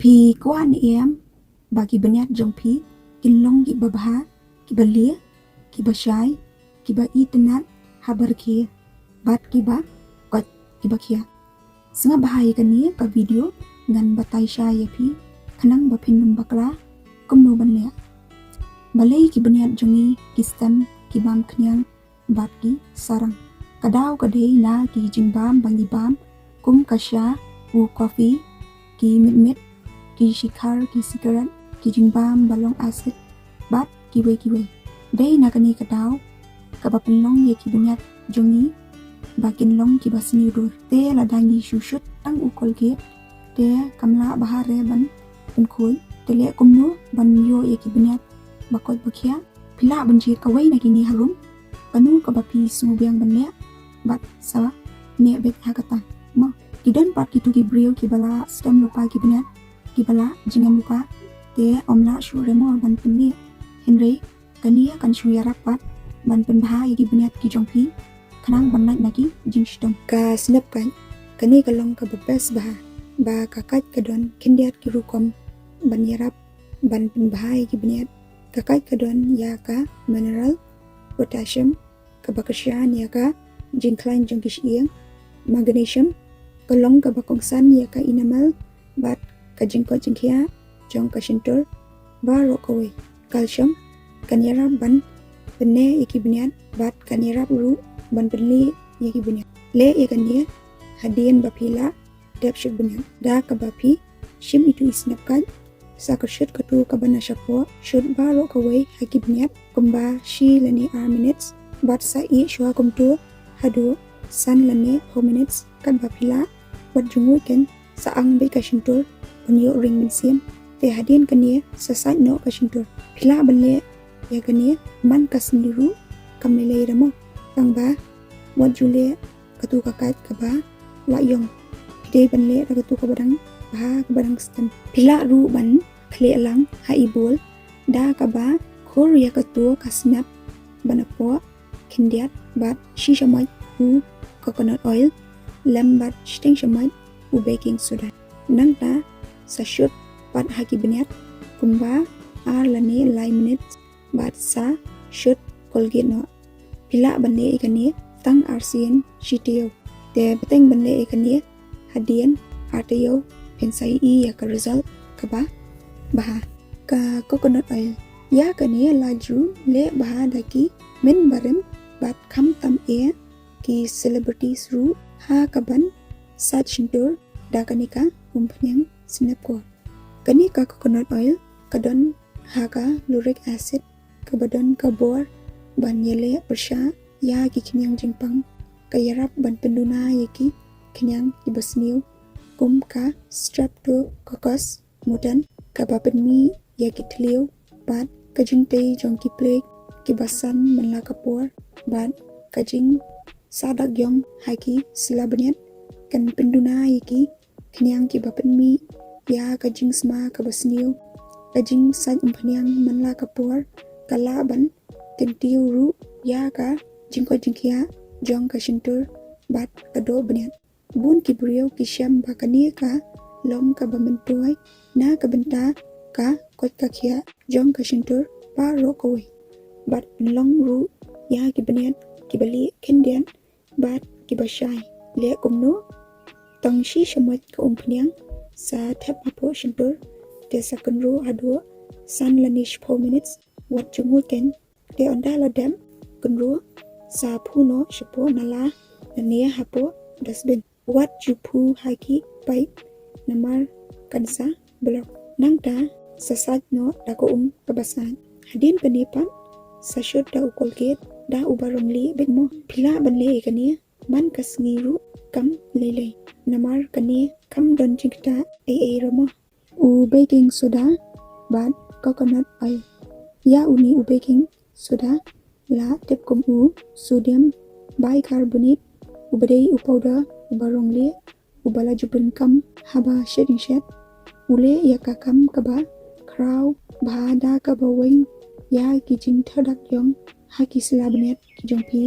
Pi kuan em bagi banyat jong pi kinlong ki babha ki balia ki bashai ki ba itenat habar ki bat ki ba kot ki ba kia senga bahaya kani ka video ngan batai syaya pi kanang ba pinum bakla kumno banle balai ki banyat jongi ki stem ki bam knyang bat ki sarang kadau kadei na ki jingbam bangi bam kum kasya u coffee ki mit ki shikar ki sigaret ki jingbam balong acid bat ki we dei na kani kadau kabapenlong ye ki banyat jongi bakin long ki basni dur te ladangi shushut tang ukol ke te kamla bahare ban unkul te le kumno ban yo ye ki banyat bakot bakia pila banjir kawai na kini harum kanu kabapi su biang banle bat sawa ne bet hakata ma kidan pat ki tugi brio ki bala stem lupa ki banyat ki bala jingam lupa te omla shuremo ban penni henry kania kan shuya rapat ban penbha ye ki banyat ki jongpi kanang banat nagi jingstom ka snap kan kani kalong ka bebes ba kakat kadon kindiat ki rukom ban yarap ban penbha ye ki banyat kakat kadon ya ka mineral potassium ka bakasyan ya ka jingklain jongkish iang magnesium kalong ka bakongsan ya ka inamal bat ka jingko jingkia jong ka shintur ba rokawe calcium kanyara ban benne iki banyat bat kanyara uru ban penli yaki banyat le yakanya hadian bapila dep shut banyat da ka bapi shim itu isnapkan sakarshut katu kabana shapo shut ba rokawe haki banyat kumba shi lani minutes bat sa i shwa kumtu hadu san lani minutes kan bapila wat jungu ken saang be ka shintur bunyo ring minsim te hadian kania sasai no ka shintur pila banle ya kania man ka sendiri kamele ramo kang ba wat jule katu kakat ka ba la yong pide banle katu ka badang ba ka badang stem pila ru ban khle alang ha ibol da ka ba khor ya katu ka snap banapo kindiat bat shisha mai u coconut oil lambat sting shamai u baking soda nangta sa shoot bat haki banyat kumba ar lani lai minutes bat sa shoot colgate no pila banle ikani tang arsian shitio te beteng banle ikani hadian artayo pensai i ya ka result ka ba baha ka coconut oil ya kani laju le baha daki men barem bat kham tam e ki celebrities ru ha kaban sat shintur da kanika umpanyang sinapko kanika coconut oil kadon haga luric acid kabadon kabor ban yele persha ya ki kinyang jingpang kayarap ban penduna yaki kinyang ibasniu kum ka streptococcus mudan kabapenmi yaki tliu bat kajingte jongki plague kibasan manla kapor bat kajing sadak yong haki silabanyat kan penduna yaki kinyang kibapenmi ya kajing sma kabasniu kajing san umpanyang manla kapor kalaban kentiu ru ya ka jingko jingkia jong ka shintur bat kado banyat bun kibrio kisyam bakani ka long ka bamentuai na kabenta ka kot ka kia jong ka shintur ba rokawe bat long ru ya kibanyat kibali kendian bat kibashai le kumno tongshi shamat ka umpanyang sa tap apo shintur te second row ado san lanish 4 minutes wat jungu ken te onda ladam kunro sa puno shapo nala nania hapo dasbin wat jupu haki pai namar kansa blok nangta sasat no dako kabasan hadin kanipan sa shot da ukolgate da ubarongli betmo pila banle kania man kasngiru kam lele namar kani kam don jingta ai ramo u baking soda bat coconut oil ya uni u baking soda la tep kum u sodium bicarbonate u badai u powder u barongli u bala jubun kam haba shading shed ule ya ka kam kaba kraw ba da ka baweng ya kijing thodak yong haki silabnet kijongpi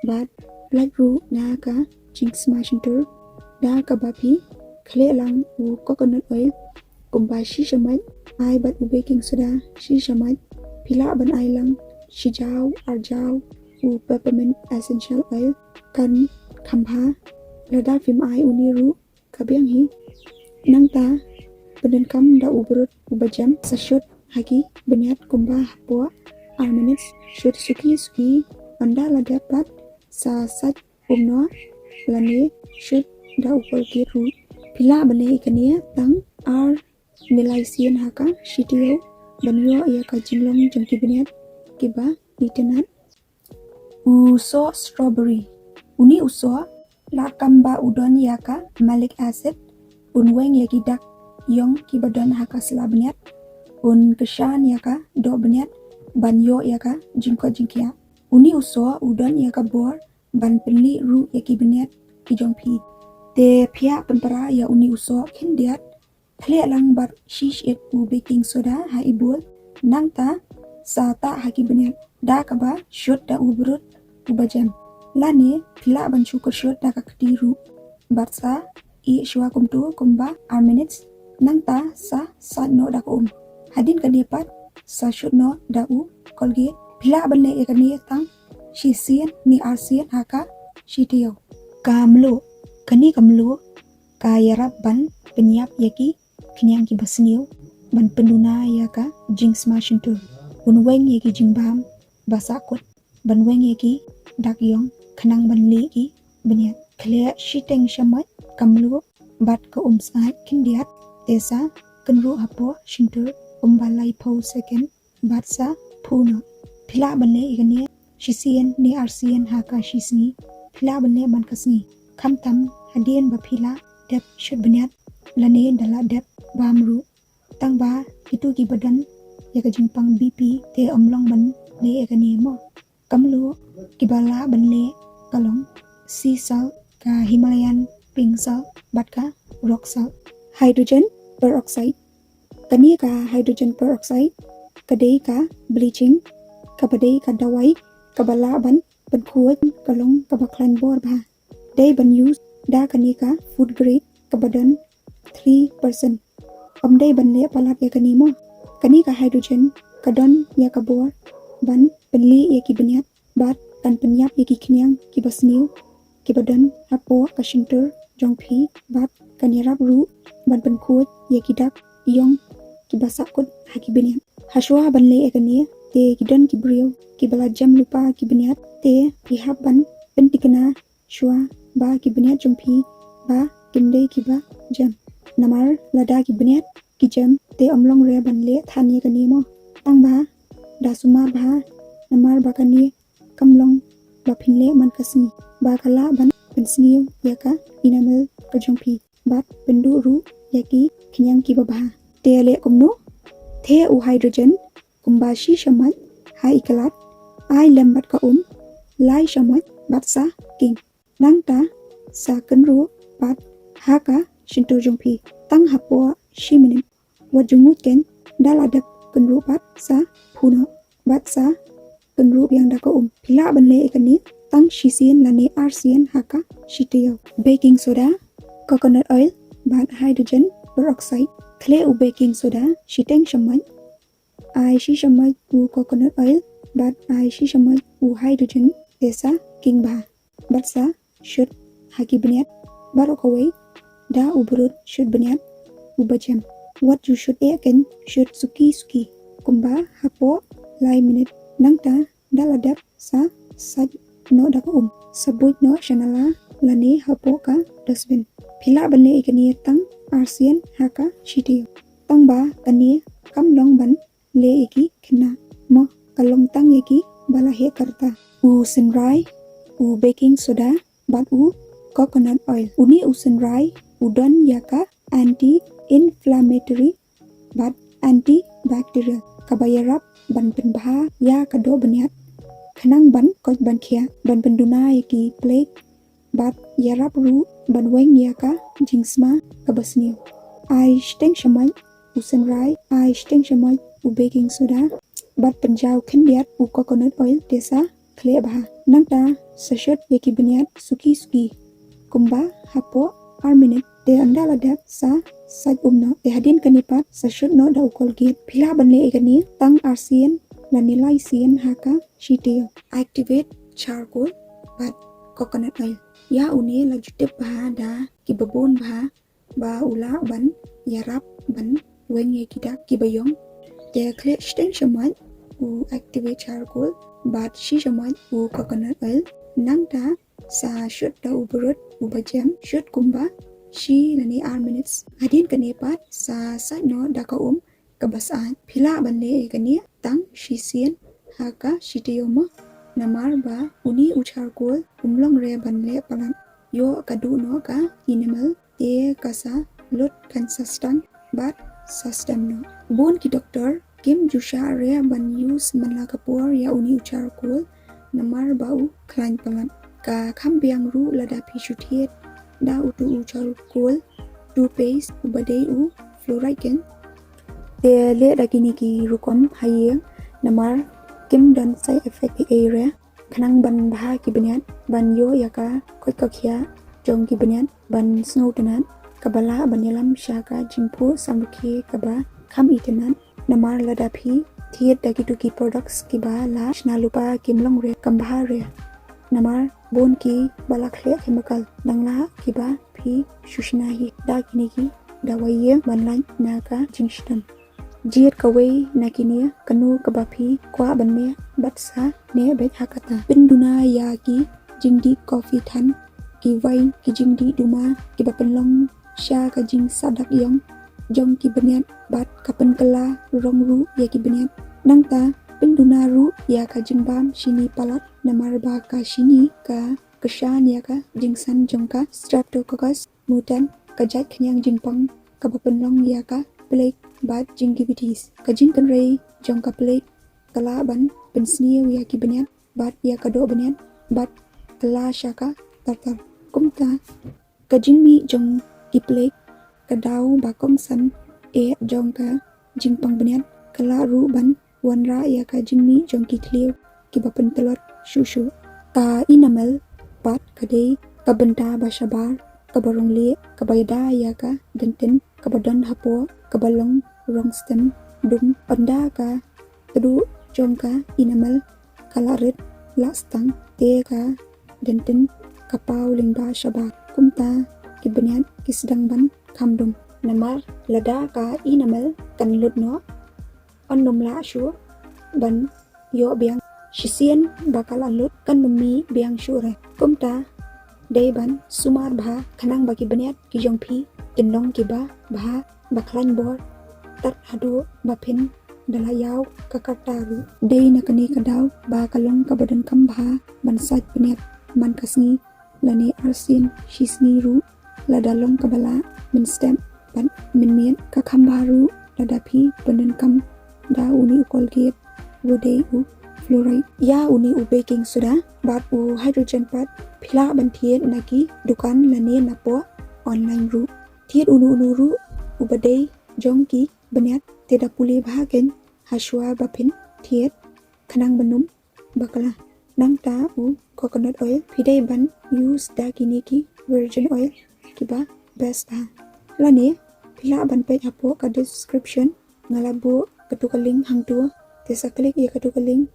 bat black ru na ka jing smashintur da ka bapi khle lang u coconut oil kumba shi shamat ai bat u baking soda shi shamat phila ban ai lang shijau arjau u peppermint essential oil kan khamha lada phim ai uniru kabyang hi nangta badan kam da ubrut ubajam sashut hagi banyat kumba hapua minutes shoot suki anda lada pat sa sat umno lane shoot da upol kiru pila bane ikania tang ar nilai haka shitio banyo ya ka jinglong jangki banyat kiba itenat uso strawberry uni uso la kamba udon yaka malic acid unweng yaki dak yong kibadon haka selabanyat un keshan yaka do banyat banyo yaka jingko jingkia uni uso udon yaka bor ban penli ru yaki banyat kijong pi te pia penpara ya uni uso kindiat khle lang bar shish et u baking soda ha ibul nangta sata haki banyat da kaba shot da ubrut ubajam lane pila ban chukur shot da kaktiru barsa I shwa kumtu kumba minutes nangta sa no da hadin kanipat sa shot no da u kolge pila ban le ekani tang shi sien ni arsian haka shitio kamlo kani kamlo kayarap ban penyap yaki kenyang ki basniu ban penduna yaka jing smashin tu unweng yaki jingbam basakut ban weng yaki dakyong kanang ban le ki banyat khle shiteng shamat kamlu bat ke saat kindiat desa kenru hapo shintur balai po second batsa puno pila banle igani shisien ni arsian haka shisni pila banle ban kasni kamtam hadien ba pila dep shut banyat lane dala dep bamru tangba itu ki badan ya ka jingpang BP te omlong ban le igani mo kamlu kibala banle kalong sea salt ka Himalayan pink salt bat ka rock salt hydrogen peroxide kani ka hydrogen peroxide kadai ka bleaching kabadai ka dawai kabala ban khuat kalong kabaklan bor ba dai ban use da kani ka food grade kabadan 3% dai ban le palat ya kani mo kani ka hydrogen kadon ya kabor ban penli ya ki banyat bat kan penyap ya ki knyang ki basniu ki badan hapo ka shintur jongphi bat kanirap ru ban khuat ya ki dak yong ki basakut haki banyat haswa ban le ekani te kidon ki brio ki bala jam lupa ki banyat te pihap ban pentikana shwa ba ki banyat jongphi ba kimde ki ba jam namar lada ki banyat ki jam te omlong re ban le thani kani mo tang ba da suma ba namar ba kani kamlong ba phinle man kasni ba kala ban pensniu yaka inamel ka jongphi bat pendu ru yaki khinyang ki ba te le kumno the u hydrogen kumbashi shamat hai kalat ai lembat ka lai shamat bat sa king nangta sa kenru bat haka shinto jongphi tang hapo shi minute wajumut ken daladak kenru bat sa puno bat sa kenru yang da ka pila banle ekani tang shisien lane arsian haka shitio baking soda coconut oil bat hydrogen peroxide khle u baking soda shiteng shamat ai shi shamat u coconut oil bat ai shi shamat u hydrogen desa king ba bat sa shoot haki banyat barokawai da ubrut shoot banyat ubajam what you should eken shoot suki kumba hapo lai minute nangta daladap sa sat no da sabut no shanala lane hapo ka dustbin pila banle ikani tang arsian haka shitio tang ba kani kamlong ban le iki kena mo kalong tang iki bala he karta u sinrai u baking soda bat u coconut oil uni u sinrai udon yaka anti inflammatory bat antibacterial kabayarap ban penbha ya kado banyat khanang ban koj ban khia ban penduna yaki plague bat yarap ru ban weng yaka jingsma kabasniu ai steng shamai u sinrai ai steng shamai u baking soda bat penjau khendiat u coconut oil desa khle ba nangta sashot yaki banyat suki kumba hapo minute Te anda ladap sa sat umno te hadin kanipat sa shoot no da Colgate phila banle egani tang arsian la nilai sien haka shitio activate charcoal but coconut oil ya uni la jutep bha da kibabon bha ba ula ban yarap ban wenye kita kibayong te kle steng shamat u activate charcoal but shi shamat u coconut oil nang ta sa shoot da uberut ubajam shoot kumba shi lani minutes hadin kanipat sa sat no da ka kabasaan phila banle egani tang shi sien haka shitio mo namar ba uni u charcoal umlong re banle palam yo kadu no ka animal te kasa lot consistent but system no bon ki doctor kim jusha re ban use manla kapur ya uni u charcoal namar ba u klan palam ka khambiang ru lada phisuthiet da utu u charcoal toothpaste ubadei u fluoride ken te le dagini ki rukom hayeng namar kim dan side effect area khanang ban bha ki baniat ban yo yaka koi kakhia jong ki baniat ban snow tanan kabala banelam shaka jingpu samrukhe kaba kham itanan namar lada phi thiet dagitu ki products ki ba la shnalupa kimlong re kambha re namar bon ki balakhle chemical dangla ki ba phi shushna hi da kini ki dawaye banlan naka jingstam jiet kawai nakinia kanu kabapi kwa banme batsa ne bet hakata pinduna ya ki jingdi coffee than ki vai ki jingdi duma ki bapenlong sha ka jing sadak yong jong ki baniat bat kapen kala rongru ya ki baniat nangta pinduna ru ya ka jingbam shini palat namar ba ka shini ka keshan ya ka jingsan jongka streptococcus mutan kajat knyang jingpang ka bapenlong ya ka plague bat gingivitis kajing kanrei jongka plague kala ban pensnia ya ki baniat bat ya kado baniat bat kala shaka tartar kumta kajing mi jong ki plague kadau bakong san e jongka jingpang baniat kala ru ban wanra ya ka jingmi jong ki clear ki bapen telot shushu ka inamal bat kadei kabenta bashabar kabarong le kabayada ya ka denten kabadon hapo kabalong rong stem dum panda ka kedu jongka inamal kalarit lastang te ka denten kapau lingba shaba kumta kibaniat kisdang ban kamdum namar lada ka inamal kanlut no onnom la shu ban yo biang shisien bakal alut kan memi biang shure kumta dei ban sumar bha khanang baki baniat ki jongphi kinong ki ba bha baklan bor tat hadu bapin dalayau kakataru dei nakani kadaw ba kalong kabadan kambha bansat baniat man kasni lani arsin shisni ru ladalong kabala min stem ban min mien ka kambharu ladapi banan kam da uni Colgate wodei u fluoride ya uni u baking soda bat u hydrogen pat phila ban thiet naki dukan lani napo online ru thiet unu ru ubadei jongki baniat teda puli bhagen hashwa bapin thiet khanang banum bakala nangta u coconut oil phidei ban use da kiniki virgin oil kiba best ha lani phila ban pe apo ka description ngalabu ketukaling hangtu tesa klik ya ketukaling